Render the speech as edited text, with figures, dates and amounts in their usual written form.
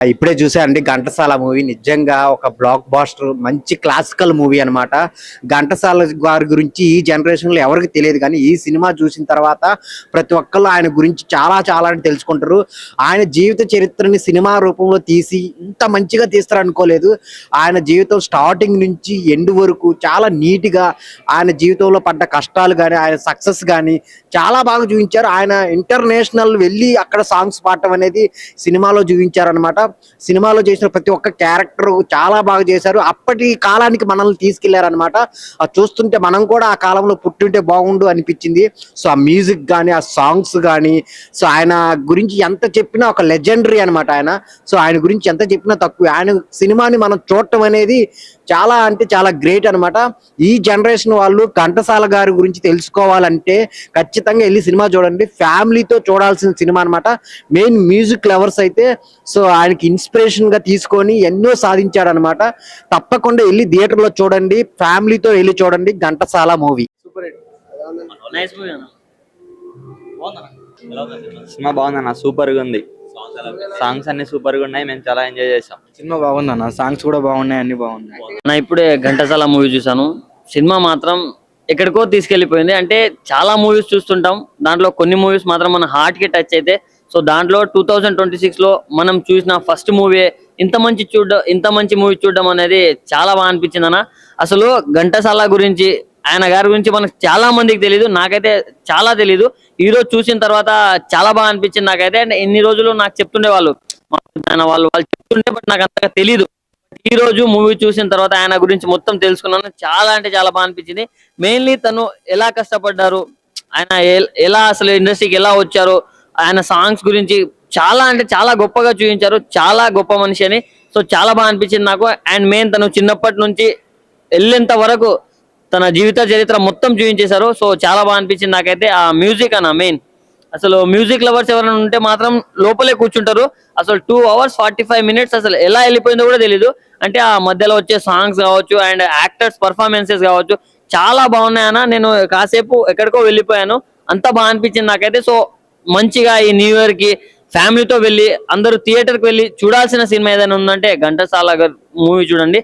ఇప్పుడే చూసా అండి ఘంటసాల మూవీ. నిజంగా ఒక బ్లాక్ బాస్టర్, మంచి క్లాసికల్ మూవీ అన్నమాట. ఘంటసాల గారి గురించి ఈ జనరేషన్ లో ఎవరికి తెలియదు, కానీ ఈ సినిమా చూసిన తర్వాత ప్రతి ఒక్కళ్ళు ఆయన గురించి చాలా చాలా అని తెలుసుకుంటారు. ఆయన జీవిత చరిత్రని సినిమా రూపంలో తీసి ఇంత మంచిగా తీస్తారు అనుకోలేదు. ఆయన జీవితం స్టార్టింగ్ నుంచి ఎండ్ వరకు చాలా నీట్ గా ఆయన జీవితంలో పడ్డ కష్టాలు కానీ, ఆయన సక్సెస్ కానీ చాలా బాగా చూపించారు. ఆయన ఇంటర్నేషనల్ వెళ్ళి అక్కడ సాంగ్స్ పాడటం అనేది సినిమాలో చూపించారు అనమాట. సినిమాలో చేసిన ప్రతి ఒక్క క్యారెక్టర్ చాలా బాగా చేశారు. అప్పటి కాలానికి మనల్ని తీసుకెళ్లారనమాట. అది చూస్తుంటే మనం కూడా ఆ కాలంలో పుట్టింటే బాగుండు అనిపించింది. సో ఆ మ్యూజిక్ కానీ, ఆ సాంగ్స్ కానీ, సో ఆయన గురించి ఎంత చెప్పినా ఒక లెజెండరీ అనమాట ఆయన. సో ఆయన గురించి ఎంత చెప్పినా తక్కువ. ఆయన సినిమాని మనం చూడటం అనేది చాలా అంటే చాలా గ్రేట్ అనమాట. ఈ జనరేషన్ వాళ్ళు ఘంటసాల గారి గురించి తెలుసుకోవాలంటే ఖచ్చితంగా వెళ్ళి సినిమా చూడండి. ఫ్యామిలీతో చూడాల్సిన సినిమా అనమాట. మెయిన్ మ్యూజిక్ లవర్స్ అయితే సో ఆయనకి ఇన్స్పిరేషన్ గా తీసుకొని ఎన్నో సాధించాడు అనమాట. తప్పకుండా వెళ్ళి థియేటర్ లో చూడండి, ఫ్యామిలీతో వెళ్ళి చూడండి ఘంటసాల మూవీ. సినిమా బాగుందన్న, సూపర్ గా ఉంది. సాంగ్స్ అన్ని సూపర్ గా ఉన్నాయి. మేము చాలా ఎంజాయ్ చేసాం. సినిమా బాగుందన్న, సాంగ్స్ కూడా బాగున్నాయి, అన్ని బాగున్నాయి. నా ఇప్పుడే ఘంటసాల మూవీ చూసాను. సినిమా మాత్రం ఎక్కడికో తీసుకెళ్లిపోయింది. అంటే చాలా మూవీస్ చూస్తుంటాం, దాంట్లో కొన్ని మూవీస్ మాత్రం మన హార్ట్ కి టచ్ అయితే. సో దాంట్లో 2026 లో మనం చూసిన ఫస్ట్ మూవీ ఇంత మంచి మూవీ చూడడం అనేది చాలా బాగా అనిపించింది అన్న. అసలు ఘంటసాల గురించి, ఆయన గారి గురించి మనకు చాలా మందికి తెలియదు, నాకైతే చాలా తెలీదు. ఈ రోజు చూసిన తర్వాత చాలా బాగా అనిపించింది నాకైతే. అండ్ ఇన్ని రోజులు నాకు చెప్తుండే వాళ్ళు వాళ్ళు చెప్తుండే, బట్ నాకు అంతగా తెలీదు. ఈ రోజు మూవీ చూసిన తర్వాత ఆయన గురించి మొత్తం తెలుసుకున్నాను. చాలా అంటే చాలా బాగా అనిపించింది. మెయిన్లీ తను ఎలా కష్టపడ్డారు, ఆయన ఎలా అసలు ఇండస్ట్రీకి ఎలా వచ్చారు, ఆయన సాంగ్స్ గురించి చాలా అంటే చాలా గొప్పగా చూపించారు. చాలా గొప్ప మనిషి అని. సో చాలా బాగా అనిపించింది నాకు. అండ్ మెయిన్ తను చిన్నప్పటి నుంచి వెళ్ళేంత వరకు తన జీవిత చరిత్ర మొత్తం చూపించేశారు. సో చాలా బాగా అనిపించింది నాకైతే. ఆ మ్యూజిక్ అన్న మెయిన్, అసలు మ్యూజిక్ లవర్స్ ఎవరైనా ఉంటే మాత్రం లోపలే కూర్చుంటారు. అసలు 2 hours 45 minutes అసలు ఎలా వెళ్ళిపోయిందో కూడా తెలీదు. అంటే ఆ మధ్యలో వచ్చే సాంగ్స్ కావచ్చు, అండ్ యాక్టర్స్ పర్ఫార్మెన్సెస్ కావచ్చు, చాలా బాగున్నాయన్న. నేను కాసేపు ఎక్కడికో వెళ్ళిపోయాను, అంత బాగా అనిపించింది నాకైతే. సో మంచిగా ఈ న్యూ ఇయర్ కి ఫ్యామిలీతో వెళ్ళి అందరూ థియేటర్ కి వెళ్ళి చూడాల్సిన సినిమా ఏదైనా ఉందంటే ఘంటసాల మూవీ చూడండి.